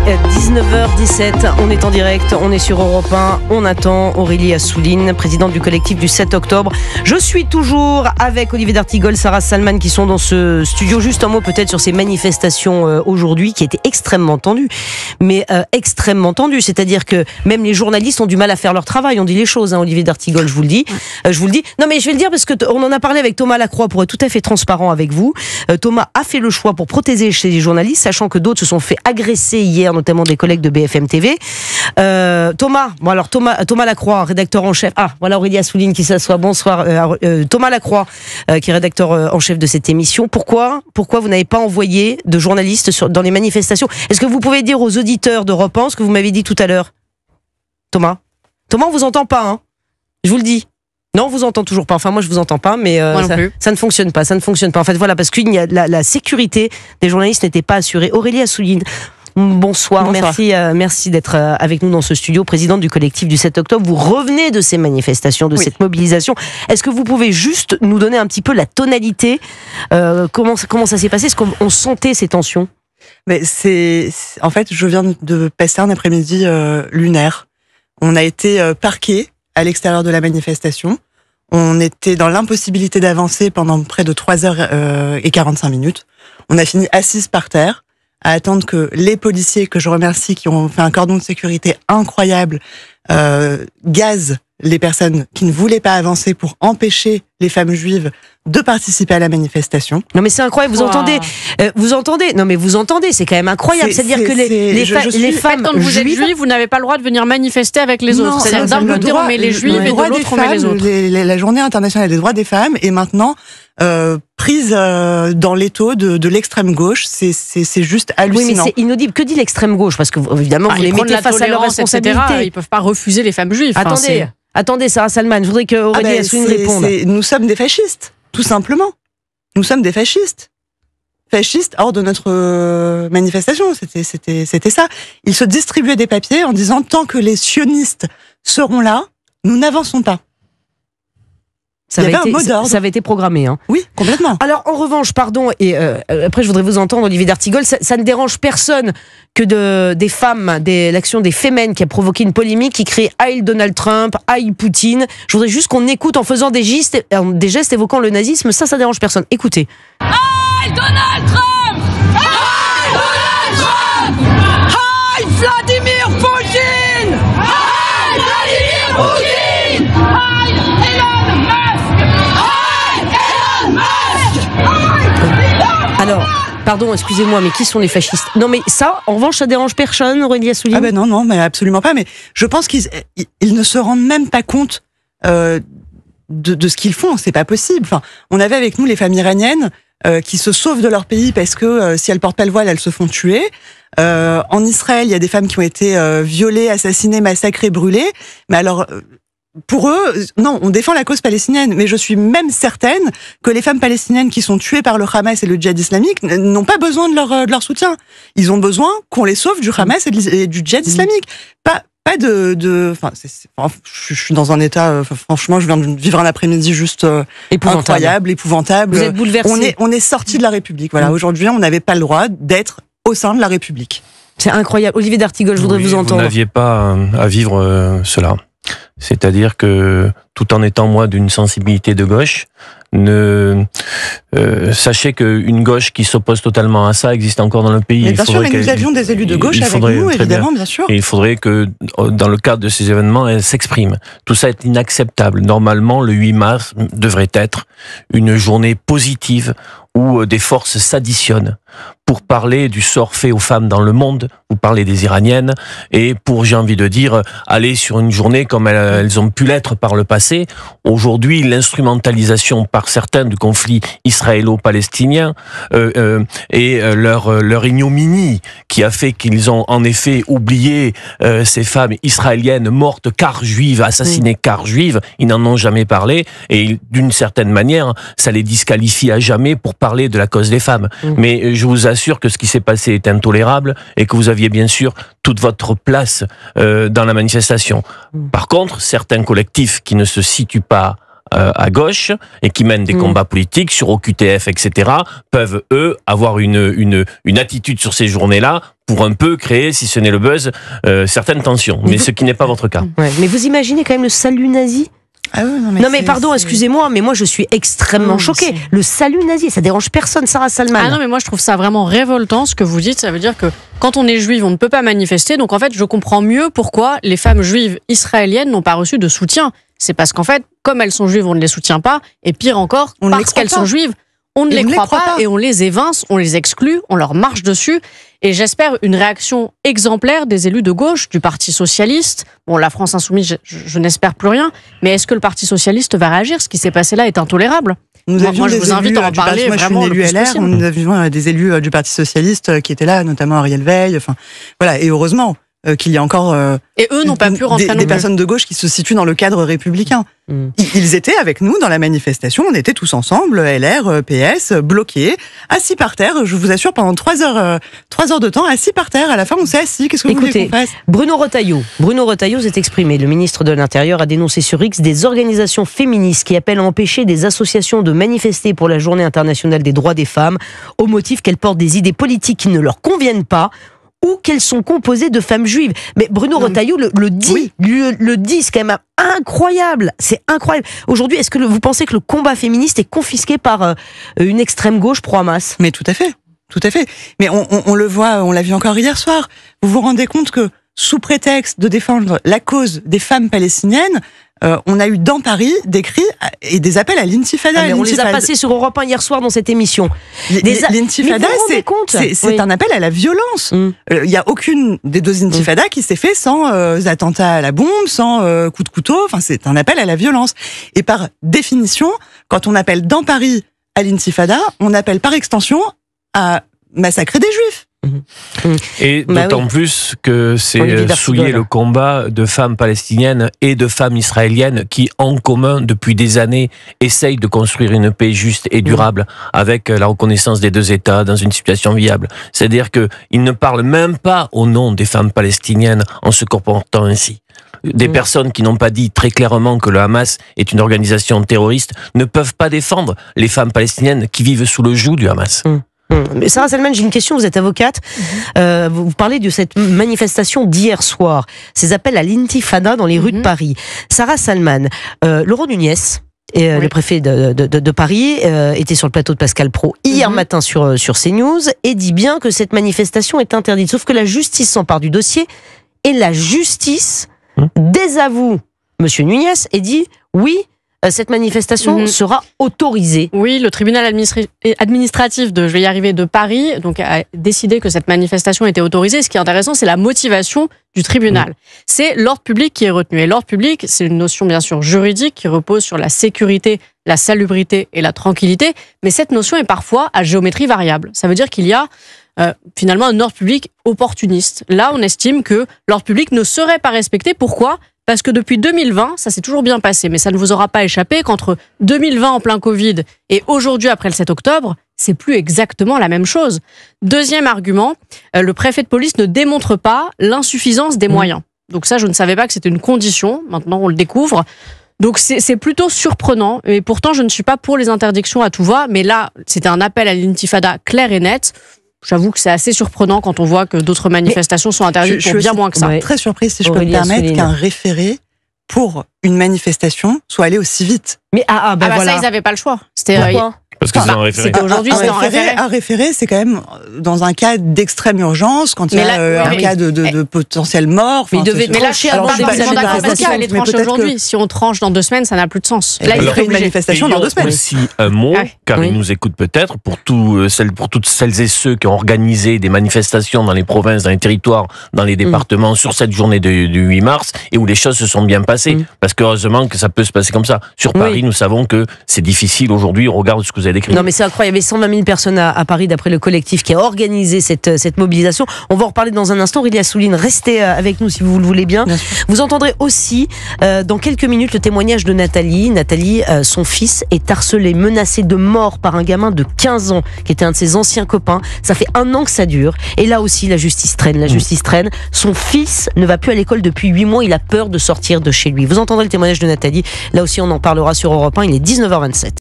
19h17, on est en direct, on est sur Europe 1, on attend Aurélie Assouline, présidente du collectif du 7 octobre. Je suis toujours avec Olivier d'Artigol, Sarah Salman qui sont dans ce studio. Juste un mot peut-être sur ces manifestations aujourd'hui qui étaient extrêmement tendues, mais extrêmement tendues, c'est-à-dire que même les journalistes ont du mal à faire leur travail, on dit les choses, hein, Olivier d'Artigol, je vous le dis. Non mais je vais le dire parce qu'on en a parlé avec Thomas Lacroix pour être tout à fait transparent avec vous. Thomas a fait le choix pour protéger chez les journalistes, sachant que d'autres se sont fait agresser hier, notamment des collègues de BFM TV. Thomas Lacroix, rédacteur en chef. Ah, voilà Aurélie Assouline qui s'assoit. Bonsoir. Thomas Lacroix, qui est rédacteur en chef de cette émission. Pourquoi vous n'avez pas envoyé de journalistes dans les manifestations? Est-ce que vous pouvez dire aux auditeurs d'Europe 1 ce que vous m'avez dit tout à l'heure? Thomas, on vous entend pas, hein? Je vous le dis. Non, on vous entend toujours pas. Enfin, moi, je vous entends pas, mais ça ne fonctionne pas. En fait, voilà, parce que la sécurité des journalistes n'était pas assurée. Aurélie Assouline, bonsoir. Merci d'être avec nous dans ce studio, présidente du collectif du 7 octobre. Vous revenez de ces manifestations, de cette mobilisation. Est-ce que vous pouvez juste nous donner un petit peu la tonalité? Comment ça s'est passé? Est-ce qu'on sentait ces tensions? Mais en fait, je viens de passer un après-midi lunaire. On a été parqués à l'extérieur de la manifestation. On était dans l'impossibilité d'avancer pendant près de 3h45. On a fini assises par terre, à attendre que les policiers, que je remercie, qui ont fait un cordon de sécurité incroyable, gazent les personnes qui ne voulaient pas avancer pour empêcher les femmes juives de participer à la manifestation. Non mais c'est incroyable, vous entendez, c'est quand même incroyable. C'est-à-dire que les femmes quand vous êtes juive, vous n'avez pas le droit de venir manifester avec les autres. C'est-à-dire d'un côté on met les juifs et de l'autre on met les autres. La journée internationale des droits des femmes est maintenant prise dans l'étau de l'extrême gauche. C'est juste hallucinant. Oui, mais c'est inaudible. Que dit l'extrême gauche? Parce que évidemment vous les mettez face à leur responsabilité. Ils peuvent pas refuser les femmes juives. Attendez, Sarah Salman, je voudrais que Aurélie Assouline réponde. Nous sommes des fascistes, tout simplement. Nous sommes des fascistes. Fascistes hors de notre manifestation, c'était ça. Ils se distribuaient des papiers en disant tant que les sionistes seront là, nous n'avançons pas. Ça avait été programmé. Hein. Oui, complètement. Alors, en revanche, pardon, et après je voudrais vous entendre, Olivier d'Artigol, ça ne dérange personne que des femmes, l'action des Femen qui a provoqué une polémique, qui crie « Heil Donald Trump, Heil Poutine ». Je voudrais juste qu'on écoute en faisant des gestes évoquant le nazisme, ça dérange personne. Écoutez. Heil Donald Trump! Heil Donald Trump! Heil Vladimir Poutine! Heil Vladimir Poutine! Heil Elon Musk! Heil Elon Musk! Alors, pardon, excusez-moi, mais qui sont les fascistes? Non, mais ça, en revanche, ça dérange personne, Aurélie Assouline? Ah ben non, mais absolument pas. Mais je pense qu'ils ne se rendent même pas compte de ce qu'ils font. C'est pas possible. Enfin, on avait avec nous les femmes iraniennes qui se sauvent de leur pays parce que si elles portent pas le voile, elles se font tuer. En Israël, il y a des femmes qui ont été violées, assassinées, massacrées, brûlées. Mais alors, pour eux, non, on défend la cause palestinienne, mais je suis même certaine que les femmes palestiniennes qui sont tuées par le Hamas et le djihad islamique n'ont pas besoin de leur soutien. Ils ont besoin qu'on les sauve du Hamas et du djihad islamique. Pas je suis dans un état, franchement, je viens de vivre un après-midi juste incroyable, épouvantable. Vous êtes bouleversé. On est sorti de la République. Voilà, aujourd'hui, on n'avait pas le droit d'être au sein de la République. C'est incroyable. Olivier d'Artigol, je voudrais vous entendre. Vous n'aviez pas à vivre cela. C'est-à-dire que, tout en étant moi d'une sensibilité de gauche, sachez qu'une gauche qui s'oppose totalement à ça existe encore dans le pays. Mais bien sûr, mais nous avions des élus de gauche avec nous, évidemment, bien sûr. Et il faudrait que, dans le cadre de ces événements, elles s'expriment. Tout ça est inacceptable. Normalement, le 8 mars devrait être une journée positive où des forces s'additionnent pour parler du sort fait aux femmes dans le monde. Vous parlez des Iraniennes, et pour, j'ai envie de dire, aller sur une journée comme elles ont pu l'être par le passé. Aujourd'hui, l'instrumentalisation par certains du conflit israélo-palestinien et leur ignominie qui a fait qu'ils ont en effet oublié ces femmes israéliennes mortes car juives, assassinées car juives. Ils n'en ont jamais parlé, et d'une certaine manière, ça les disqualifie à jamais pour parler de la cause des femmes. Mais je vous assure que ce qui s'est passé est intolérable et que vous aviez bien sûr toute votre place dans la manifestation. Par contre, certains collectifs qui ne se situent pas à gauche et qui mènent des combats politiques sur OQTF, etc., peuvent, eux, avoir une attitude sur ces journées-là pour un peu créer, si ce n'est le buzz, certaines tensions. Mais ce qui n'est pas votre cas. Ouais. Mais vous imaginez quand même le salut nazi ? Ah oui, non mais pardon, excusez-moi, mais moi je suis extrêmement choquée. Le salut nazi, ça dérange personne, Sarah Salman. Ah non, mais moi je trouve ça vraiment révoltant ce que vous dites. Ça veut dire que quand on est juive, on ne peut pas manifester. Donc en fait, je comprends mieux pourquoi les femmes juives israéliennes n'ont pas reçu de soutien. C'est parce qu'en fait, comme elles sont juives, on ne les soutient pas. Et pire encore, parce qu'elles sont juives, on ne les croit pas et on les évince, on les exclut, on leur marche dessus. Et j'espère une réaction exemplaire des élus de gauche, du Parti Socialiste. Bon, la France Insoumise, je n'espère plus rien. Mais est-ce que le Parti Socialiste va réagir ? Ce qui s'est passé là est intolérable. Moi, je vous invite à en parler. Moi, je suis une élue LR. Nous avions des élus du Parti Socialiste qui étaient là, notamment Ariel Veil. Enfin, voilà. Et heureusement qu'il y a encore et eux n'ont pas pu rentrer des personnes de gauche qui se situent dans le cadre républicain. Ils étaient avec nous dans la manifestation, on était tous ensemble, LR, PS, bloqués, assis par terre, je vous assure, pendant 3 heures de temps, assis par terre. À la fin, on s'est assis. Qu'est-ce que vous voulez qu'on fasse ? Bruno Retailleau s'est exprimé. Le ministre de l'Intérieur a dénoncé sur X des organisations féministes qui appellent à empêcher des associations de manifester pour la Journée internationale des droits des femmes au motif qu'elles portent des idées politiques qui ne leur conviennent pas ou qu'elles sont composées de femmes juives. Mais Bruno Retailleau le dit, le dit, c'est quand même incroyable. C'est incroyable. Aujourd'hui, est-ce que vous pensez que le combat féministe est confisqué par une extrême gauche pro-Hamas ? Mais tout à fait. Tout à fait. Mais on le voit, on l'a vu encore hier soir. Vous vous rendez compte que, sous prétexte de défendre la cause des femmes palestiniennes, on a eu dans Paris des cris et des appels à l'intifada. On les a passés sur Europe 1 hier soir dans cette émission. L'intifada, c'est un appel à la violence. Il n'y a aucune des deux intifadas qui s'est fait sans attentat à la bombe, sans coup de couteau. Enfin, c'est un appel à la violence. Et par définition, quand on appelle dans Paris à l'intifada, on appelle par extension à massacrer des juifs. Et d'autant plus que c'est souiller le combat de femmes palestiniennes et de femmes israéliennes qui, en commun, depuis des années, essayent de construire une paix juste et durable avec la reconnaissance des deux États dans une situation viable. C'est-à-dire qu'ils ne parlent même pas au nom des femmes palestiniennes en se comportant ainsi. Des personnes qui n'ont pas dit très clairement que le Hamas est une organisation terroriste ne peuvent pas défendre les femmes palestiniennes qui vivent sous le joug du Hamas. Mais Sarah Salman, j'ai une question, vous êtes avocate. Vous parlez de cette manifestation d'hier soir, ces appels à l'intifada dans les rues de Paris. Sarah Salman, Laurent Nunez, le préfet de Paris, était sur le plateau de Pascal Praud hier matin sur CNews et dit bien que cette manifestation est interdite. Sauf que la justice s'empare du dossier et la justice désavoue Monsieur Nunez et dit oui, cette manifestation sera autorisée. Oui, le tribunal administratif de Paris donc, a décidé que cette manifestation était autorisée. Ce qui est intéressant, c'est la motivation du tribunal. C'est l'ordre public qui est retenu. Et l'ordre public, c'est une notion bien sûr juridique qui repose sur la sécurité, la salubrité et la tranquillité. Mais cette notion est parfois à géométrie variable. Ça veut dire qu'il y a finalement un ordre public opportuniste. Là, on estime que l'ordre public ne serait pas respecté. Pourquoi ? Parce que depuis 2020, ça s'est toujours bien passé, mais ça ne vous aura pas échappé qu'entre 2020 en plein Covid et aujourd'hui après le 7 octobre, c'est plus exactement la même chose. Deuxième argument, le préfet de police ne démontre pas l'insuffisance des moyens. Donc ça, je ne savais pas que c'était une condition, maintenant on le découvre. Donc c'est plutôt surprenant, et pourtant je ne suis pas pour les interdictions à tout va, mais là, c'était un appel à l'intifada clair et net. J'avoue que c'est assez surprenent quand on voit que d'autres manifestations sont interdites pour bien moins que ça. Je suis très surprise, si je peux me permettre, qu'un référé pour une manifestation soit allé aussi vite. Mais voilà. Ça, ils n'avaient pas le choix. C'était parce que c'est un référé. Aujourd'hui, c'est un référé. Un référé, c'est quand même dans un cas d'extrême urgence, quand il y a un cas de potentiel mort. Mais il devait trancher avant des manifestations. Il fallait trancher aujourd'hui. Si on tranche dans 2 semaines, ça n'a plus de sens. Là, il ferait une manifestation dans 2 semaines. Aussi un mot, car ils nous écoutent peut-être, pour toutes celles et ceux qui ont organisé des manifestations dans les provinces, dans les territoires, dans les départements, sur cette journée du 8 mars, et où les choses se sont bien passées. Parce que heureusement que ça peut se passer comme ça. Sur Paris, nous savons que c'est difficile aujourd'hui. On regarde ce que vous avez décrit. Non mais c'est incroyable, il y avait 120 000 personnes à Paris d'après le collectif qui a organisé cette mobilisation. On va en reparler dans un instant. Aurélie Assouline, restez avec nous si vous le voulez bien. Vous entendrez aussi dans quelques minutes le témoignage de Nathalie. Nathalie, son fils est harcelé, menacé de mort par un gamin de 15 ans qui était un de ses anciens copains. Ça fait 1 an que ça dure. Et là aussi, la justice traîne. Son fils ne va plus à l'école depuis 8 mois. Il a peur de sortir de chez lui. Vous entendrez le témoignage de Nathalie. Là aussi, on en parlera sur Europe 1. Il est 19h27.